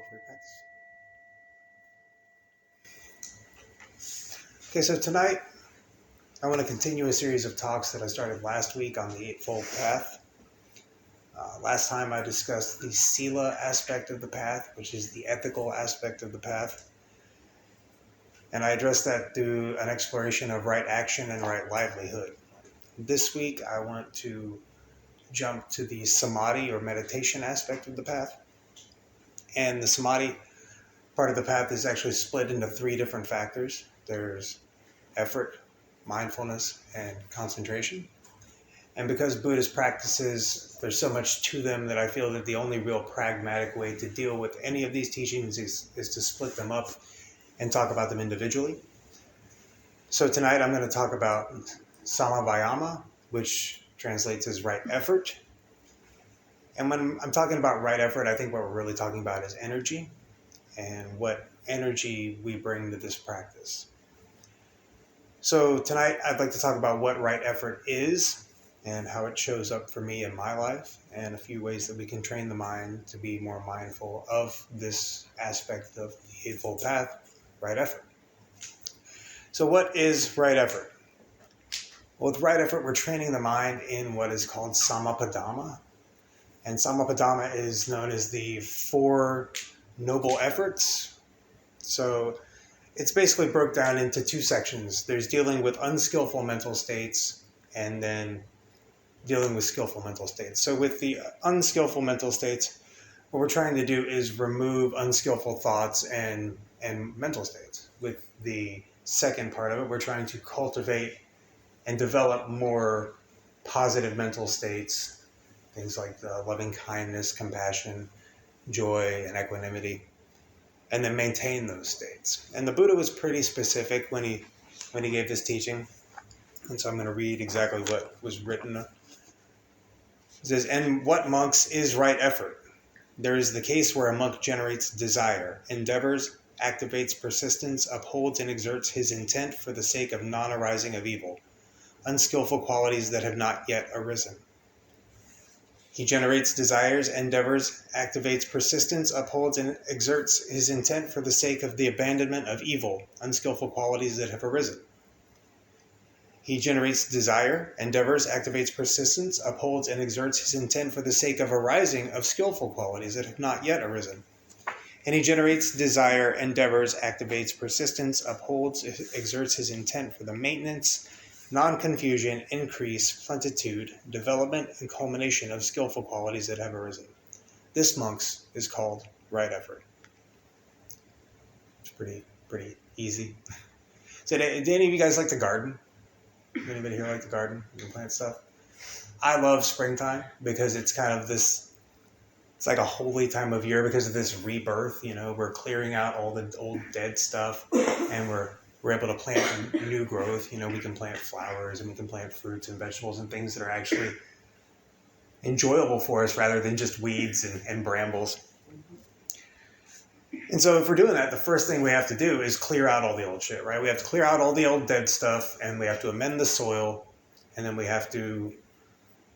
for your practice. Okay, so tonight I want to continue a series of talks that I started last week on the Eightfold Path. Last time I discussed the Sila aspect of the path, which is the ethical aspect of the path. And I addressed that through an exploration of right action and right livelihood. This week I want to jump to the Samadhi or meditation aspect of the path. And the Samadhi part of the path is actually split into three different factors. There's effort, mindfulness, and concentration. And because Buddhist practices, there's so much to them that I feel that the only real pragmatic way to deal with any of these teachings is to split them up and talk about them individually. So tonight I'm going to talk about Samavayama, which translates as right effort. And when I'm talking about right effort, I think what we're really talking about is energy and what energy we bring to this practice. So tonight I'd like to talk about what right effort is and how it shows up for me in my life, and a few ways that we can train the mind to be more mindful of this aspect of the Eightfold Path, right effort. So what is right effort? Well, with right effort, we're training the mind in what is called Samapadama. And Samapadama is known as the Four Noble Efforts. So it's basically broke down into two sections. There's dealing with unskillful mental states and then dealing with skillful mental states. So with the unskillful mental states, what we're trying to do is remove unskillful thoughts and mental states. With the second part of it, we're trying to cultivate and develop more positive mental states, things like loving kindness, compassion, joy, and equanimity, and then maintain those states. And the Buddha was pretty specific when he gave this teaching. And so I'm going to read exactly what was written. It says, "And what, monks, is right effort? There is the case where a monk generates desire, endeavors, activates persistence, upholds and exerts his intent for the sake of non-arising of evil, unskillful qualities that have not yet arisen. He generates desires, endeavors, activates persistence, upholds and exerts his intent for the sake of the abandonment of evil, unskillful qualities that have arisen. He generates desire, endeavors, activates persistence, upholds and exerts his intent for the sake of arising of skillful qualities that have not yet arisen. And he generates desire, endeavors, activates persistence, upholds, exerts his intent for the maintenance, non-confusion, increase, plenitude, development, and culmination of skillful qualities that have arisen. This, monks, is called right effort." It's pretty easy. So, do any of you guys like to garden? Anybody here like to garden? You can plant stuff? I love springtime because it's kind of this, it's like a holy time of year because of this rebirth. You know, we're clearing out all the old dead stuff and we're able to plant new growth. You know, we can plant flowers and we can plant fruits and vegetables and things that are actually enjoyable for us rather than just weeds and brambles. And so if we're doing that, the first thing we have to do is clear out all the old shit, right? We have to clear out all the old dead stuff and we have to amend the soil. And then we have to,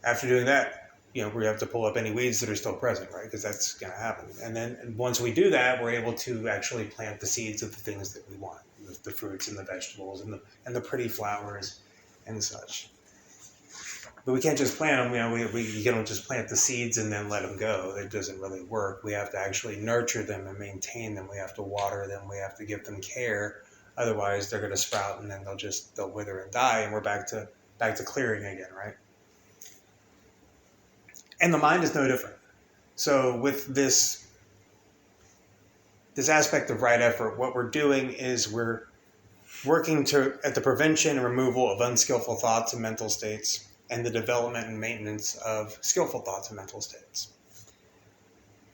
after doing that, you know, we have to pull up any weeds that are still present, right? Because that's going to happen. And then once we do that, we're able to actually plant the seeds of the things that we want, the fruits and the vegetables and the pretty flowers and such. But we can't just plant them, you know, you don't just plant the seeds and then let them go. It doesn't really work. We have to actually nurture them and maintain them. We have to water them. We have to give them care. Otherwise, they're going to sprout and then they'll wither and die. And we're back to clearing again, right? And the mind is no different. So with this aspect of right effort, what we're doing is we're working at the prevention and removal of unskillful thoughts and mental states, and the development and maintenance of skillful thoughts and mental states.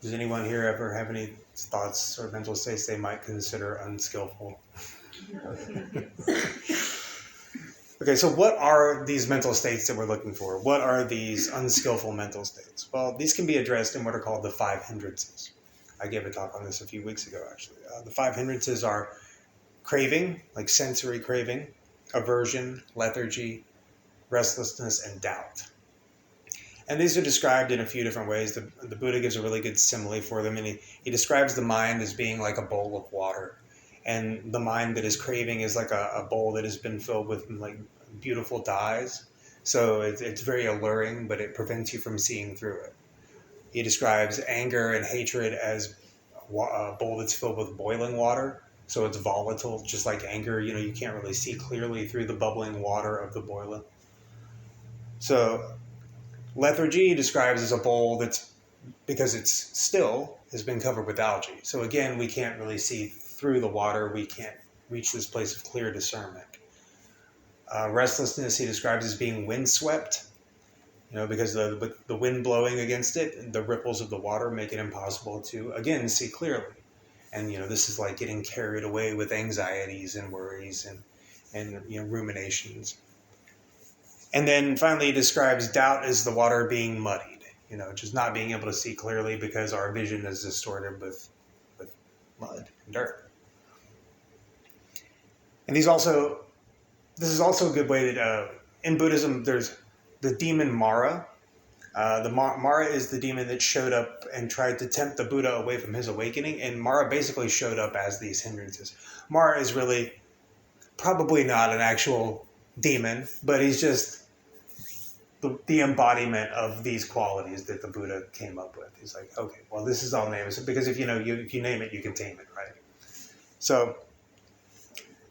Does anyone here ever have any thoughts or mental states they might consider unskillful? Okay, so what are these mental states that we're looking for? What are these unskillful mental states? Well, these can be addressed in what are called the 5 hindrances. I gave a talk on this a few weeks ago, actually. The 5 hindrances are craving, like sensory craving, aversion, lethargy, restlessness, and doubt. And these are described in a few different ways. The Buddha gives a really good simile for them, and he describes the mind as being like a bowl of water. And the mind that is craving is like a bowl that has been filled with like beautiful dyes. So it's very alluring, but it prevents you from seeing through it. He describes anger and hatred as a bowl that's filled with boiling water. So it's volatile, just like anger. You can't really see clearly through the bubbling water of the boiling. So lethargy he describes as a bowl that's, because it's still, has been covered with algae. So again, we can't really see through the water. We can't reach this place of clear discernment. Restlessness he describes as being windswept, because the wind blowing against it, the ripples of the water make it impossible to, again, see clearly. And, this is like getting carried away with anxieties and worries and ruminations. And then finally he describes doubt as the water being muddied, just not being able to see clearly because our vision is distorted with mud and dirt. And this is also a good way that in Buddhism there's the demon Mara. Mara is the demon that showed up and tried to tempt the Buddha away from his awakening, and Mara basically showed up as these hindrances. Mara is really probably not an actual demon, but he's just the embodiment of these qualities that the Buddha came up with. He's like, okay, well, this is all names, because if you name it, you can tame it, right? So,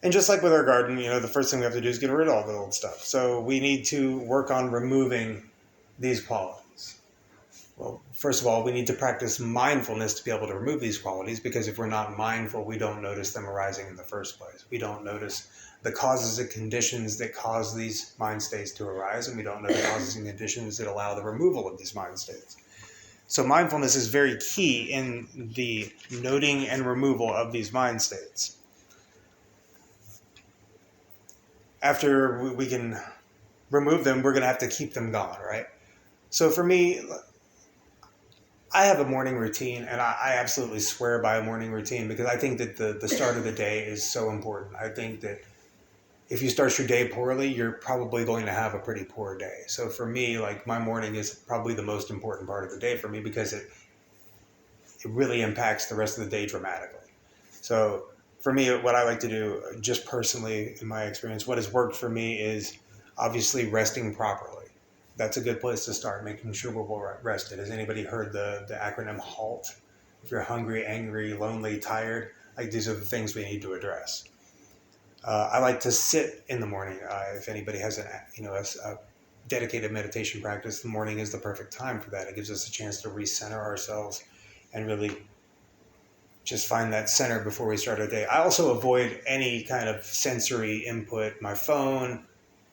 and just like with our garden, the first thing we have to do is get rid of all the old stuff. So we need to work on removing these qualities. Well, first of all, we need to practice mindfulness to be able to remove these qualities, because if we're not mindful, we don't notice them arising in the first place. We don't notice the causes and conditions that cause these mind states to arise, and we don't know the causes and conditions that allow the removal of these mind states. So mindfulness is very key in the noting and removal of these mind states. After we can remove them, we're going to have to keep them gone, right? So for me, I have a morning routine, and I absolutely swear by a morning routine, because I think that the start of the day is so important. I think that if you start your day poorly, you're probably going to have a pretty poor day. So for me, like, my morning is probably the most important part of the day for me, because it really impacts the rest of the day dramatically. So for me, what I like to do, just personally in my experience, what has worked for me is obviously resting properly. That's a good place to start, making sure we're well rested. Has anybody heard the acronym HALT? If you're hungry, angry, lonely, tired, like, these are the things we need to address. I like to sit in the morning. If anybody has a dedicated meditation practice, the morning is the perfect time for that. It gives us a chance to recenter ourselves and really just find that center before we start our day. I also avoid any kind of sensory input, my phone,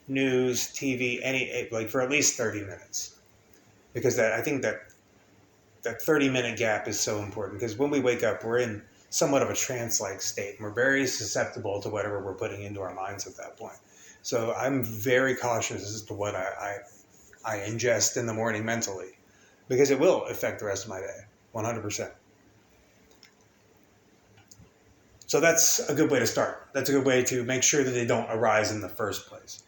news, TV, for at least 30 minutes. Because I think that 30-minute gap is so important, because when we wake up, we're in somewhat of a trance-like state. We're very susceptible to whatever we're putting into our minds at that point. So I'm very cautious as to what I ingest in the morning mentally, because it will affect the rest of my day, 100%. So that's a good way to start. That's a good way to make sure that they don't arise in the first place.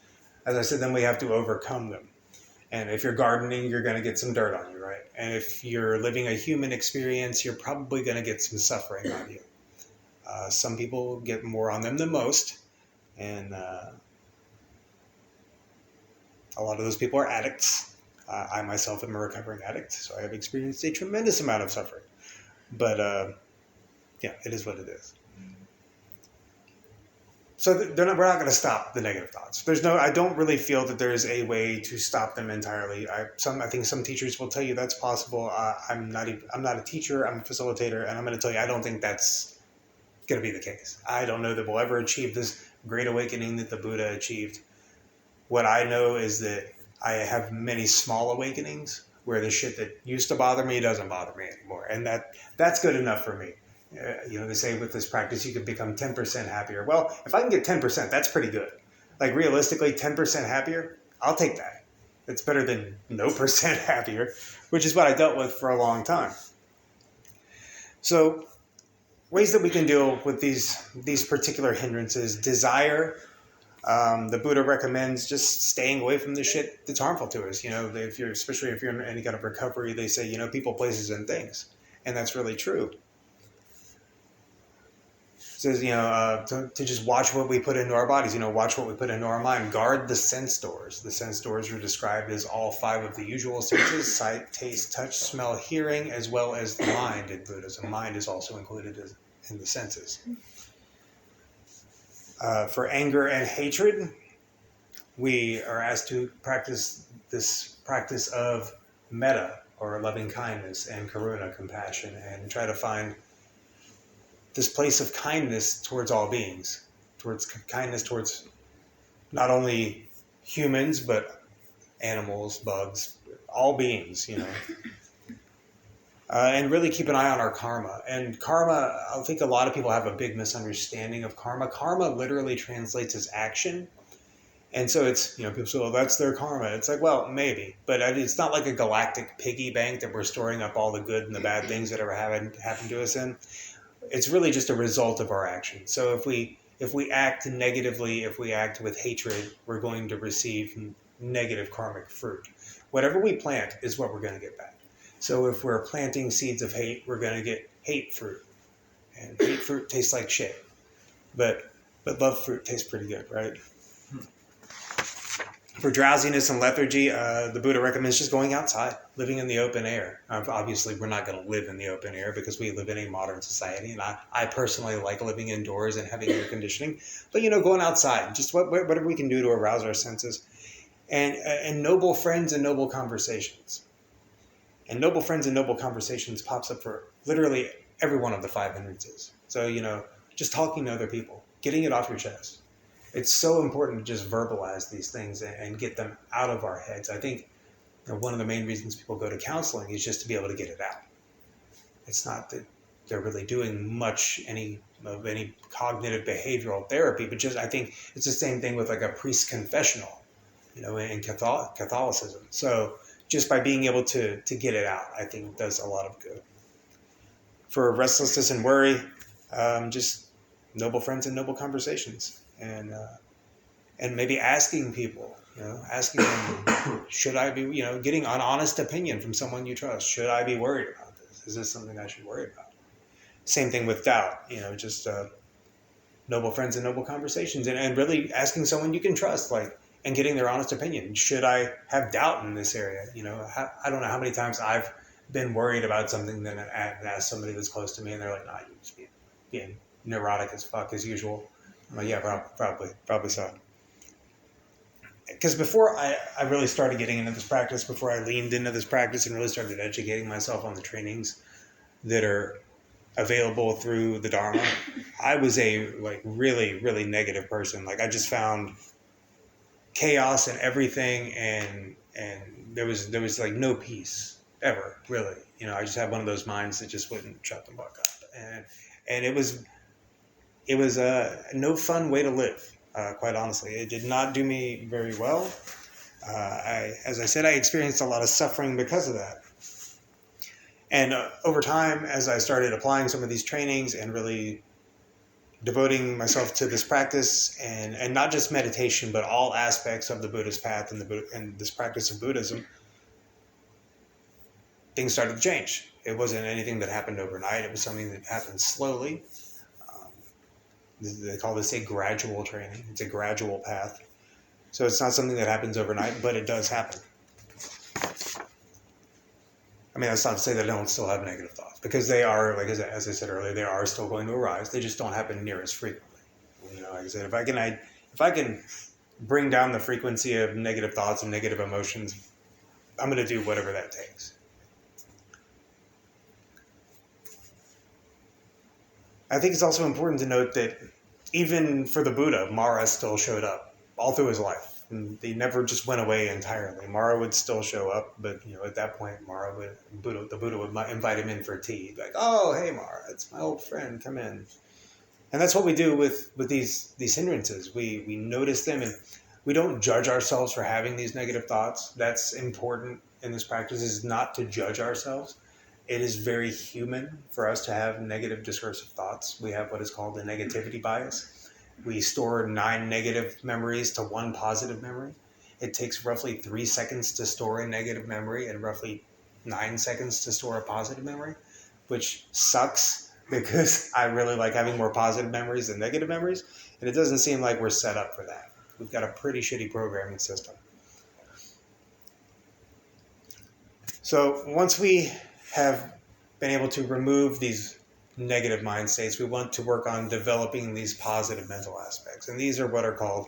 As I said, then we have to overcome them. And if you're gardening, you're going to get some dirt on you, right? And if you're living a human experience, you're probably going to get some suffering on you. Some people get more on them than most. And a lot of those people are addicts. I myself am a recovering addict, so I have experienced a tremendous amount of suffering. But yeah, it is what it is. So we're not going to stop the negative thoughts. I don't really feel that there is a way to stop them entirely. I think some teachers will tell you that's possible. I'm not a teacher. I'm a facilitator, and I'm going to tell you I don't think that's going to be the case. I don't know that we'll ever achieve this great awakening that the Buddha achieved. What I know is that I have many small awakenings where the shit that used to bother me doesn't bother me anymore, and that's good enough for me. They say with this practice you can become 10% happier. Well, if I can get 10%, that's pretty good. Like, realistically, 10% happier, I'll take that. It's better than no percent happier, which is what I dealt with for a long time. So, ways that we can deal with these particular hindrances: desire. The Buddha recommends just staying away from the shit that's harmful to us. Especially if you're in any kind of recovery, they say, people, places, and things. And that's really true. It says, to just watch what we put into our bodies, watch what we put into our mind. Guard the sense doors. The sense doors are described as all 5 of the usual senses: sight, taste, touch, smell, hearing, as well as the mind in Buddhism. Mind is also included in the senses. For anger and hatred, we are asked to practice this practice of metta, or loving kindness, and karuna, compassion, and try to find this place of kindness towards all beings, towards kindness towards not only humans, but animals, bugs, all beings, and really keep an eye on our karma. And karma, I think a lot of people have a big misunderstanding of karma. Karma literally translates as action. And so it's, people say, well, that's their karma. It's like, well, maybe. But it's not like a galactic piggy bank that we're storing up all the good and the bad things that ever happened to us in. It's really just a result of our actions. So if we act negatively, if we act with hatred, we're going to receive negative karmic fruit. Whatever we plant is what we're going to get back. So if we're planting seeds of hate, we're going to get hate fruit. And hate fruit tastes like shit. But love fruit tastes pretty good, right? For drowsiness and lethargy, the Buddha recommends just going outside, living in the open air. Obviously, we're not going to live in the open air because we live in a modern society, and I personally like living indoors and having air conditioning. But, going outside, just whatever we can do to arouse our senses. And noble friends and noble conversations. And noble friends and noble conversations pops up for literally every one of the 5 hindrances. So, just talking to other people, getting it off your chest. It's so important to just verbalize these things and get them out of our heads. I think one of the main reasons people go to counseling is just to be able to get it out. It's not that they're really doing much any cognitive behavioral therapy, but just I think it's the same thing with like a priest confessional, in Catholicism. So just by being able to get it out, I think does a lot of good. For restlessness and worry, just noble friends and noble conversations. And maybe asking people, asking them, should I be, getting an honest opinion from someone you trust. Should I be worried about this? Is this something I should worry about? Same thing with doubt, just noble friends and noble conversations, and really asking someone you can trust, and getting their honest opinion. Should I have doubt in this area? I don't know how many times I've been worried about something, then asked somebody that's close to me, and they're like, "Nah, you're just being neurotic as fuck as usual." I'm like, yeah, probably so. Because before I really started getting into this practice, before I leaned into this practice and really started educating myself on the trainings that are available through the Dharma, I was a really, really negative person. I just found chaos in everything, and there was no peace ever, really. I just had one of those minds that just wouldn't shut the fuck up, and it was no fun way to live, quite honestly. It did not do me very well. As I said, I experienced a lot of suffering because of that. And over time, as I started applying some of these trainings and really devoting myself to this practice, and not just meditation, but all aspects of the Buddhist path and this practice of Buddhism, things started to change. It wasn't anything that happened overnight. It was something that happened slowly. They call this a gradual training. It's a gradual path. So it's not something that happens overnight, but it does happen. I mean, that's not to say that I don't still have negative thoughts, because they are, as I said earlier, they are still going to arise. They just don't happen near as frequently. Like I said, if I can bring down the frequency of negative thoughts and negative emotions, I'm going to do whatever that takes. I think it's also important to note that even for the Buddha, Mara still showed up all through his life. And they never just went away entirely. Mara would still show up, but at that point, the Buddha would invite him in for tea. Like, oh, hey, Mara, it's my old friend, come in. And that's what we do with these hindrances. We notice them, and we don't judge ourselves for having these negative thoughts. That's important in this practice, is not to judge ourselves. It is very human for us to have negative discursive thoughts. We have what is called the negativity bias. we store 9 negative memories to 1 positive memory. It takes roughly 3 seconds to store a negative memory and roughly 9 seconds to store a positive memory, which sucks because I really like having more positive memories than negative memories, and it doesn't seem like we're set up for that. We've got a pretty shitty programming system. So once we have been able to remove these negative mind states, we want to work on developing these positive mental aspects. And these are what are called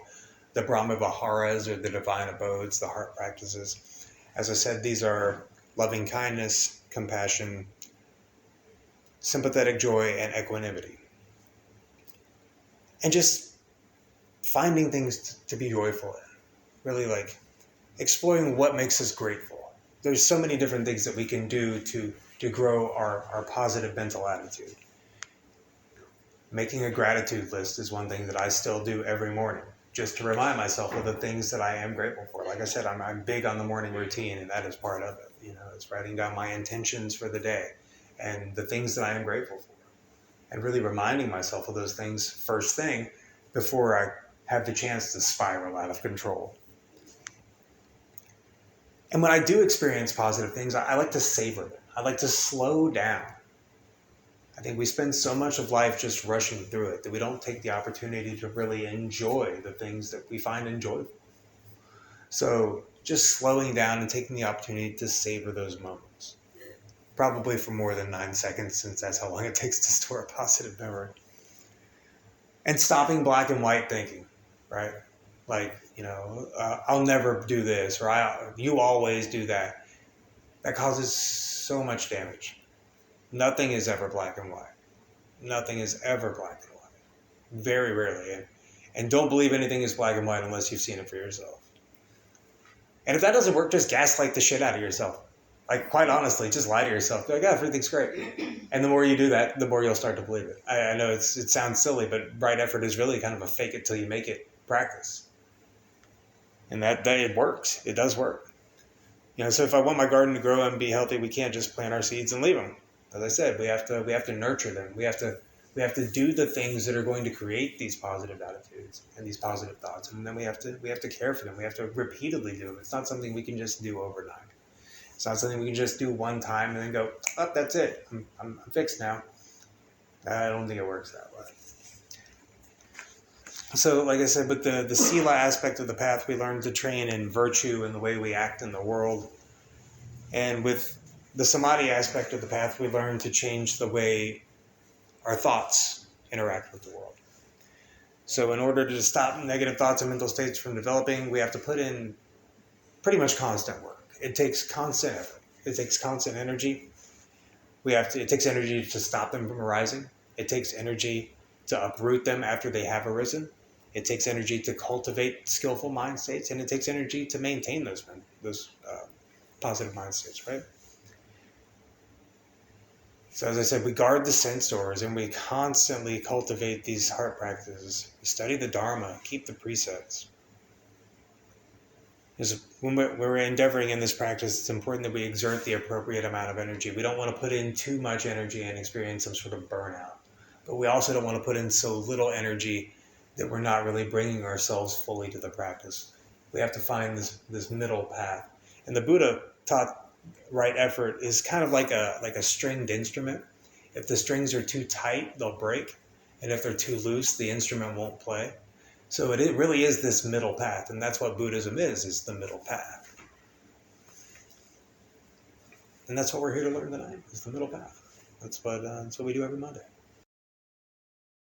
the Brahma Viharas, or the divine abodes, the heart practices. As I said, these are loving kindness, compassion, sympathetic joy, and equanimity. And just finding things to be joyful in. Really like exploring what makes us grateful. There's so many different things that we can do to grow our positive mental attitude. Making a gratitude list is one thing that I still do every morning, just to remind myself of the things that I am grateful for. Like I said, I'm big on the morning routine, and that is part of it. You know, it's writing down my intentions for the day and the things that I am grateful for, and really reminding myself of those things first thing before I have the chance to spiral out of control. And when I do experience positive things, I like to savor them. I like to slow down. I think we spend so much of life just rushing through it that we don't take the opportunity to really enjoy the things that we find enjoyable. So just slowing down and taking the opportunity to savor those moments. Probably for more than 9 seconds, since that's how long it takes to store a positive memory. And stopping black and white thinking, right? Like, you know, I'll never do this, or you always do that. That causes so much damage. Nothing is ever black and white. Nothing is ever black and white. Very rarely. And don't believe anything is black and white unless you've seen it for yourself. And if that doesn't work, just gaslight the shit out of yourself. Like, quite honestly, just lie to yourself. Be like, yeah, everything's great. And the more you do that, the more you'll start to believe it. I know it sounds silly, but right effort is really kind of a fake it till you make it practice. And that it works. It does work. You know, so if I want my garden to grow and be healthy, we can't just plant our seeds and leave them. As I said, we have to nurture them. We have to do the things that are going to create these positive attitudes and these positive thoughts, and then we have to care for them. We have to repeatedly do them. It's not something we can just do overnight. It's not something we can just do one time and then go, oh, that's it. I'm fixed now. I don't think it works that way. So, like I said, with the Sila aspect of the path, we learn to train in virtue and the way we act in the world. And with the Samadhi aspect of the path, we learn to change the way our thoughts interact with the world. So in order to stop negative thoughts and mental states from developing, we have to put in pretty much constant work. It takes constant effort. It takes constant energy. It takes energy to stop them from arising. It takes energy to uproot them after they have arisen. It takes energy to cultivate skillful mind states, and it takes energy to maintain those positive mind states, right? So as I said, we guard the sense doors and we constantly cultivate these heart practices. We study the Dharma, keep the precepts. When we're endeavoring in this practice, it's important that we exert the appropriate amount of energy. We don't want to put in too much energy and experience some sort of burnout. But we also don't want to put in so little energy that we're not really bringing ourselves fully to the practice. We have to find this middle path. And the Buddha taught right effort is kind of like a stringed instrument. If the strings are too tight, they'll break. And if they're too loose, the instrument won't play. So it really is this middle path. And that's what Buddhism is the middle path. And that's what we're here to learn tonight, is the middle path. That's what we do every Monday.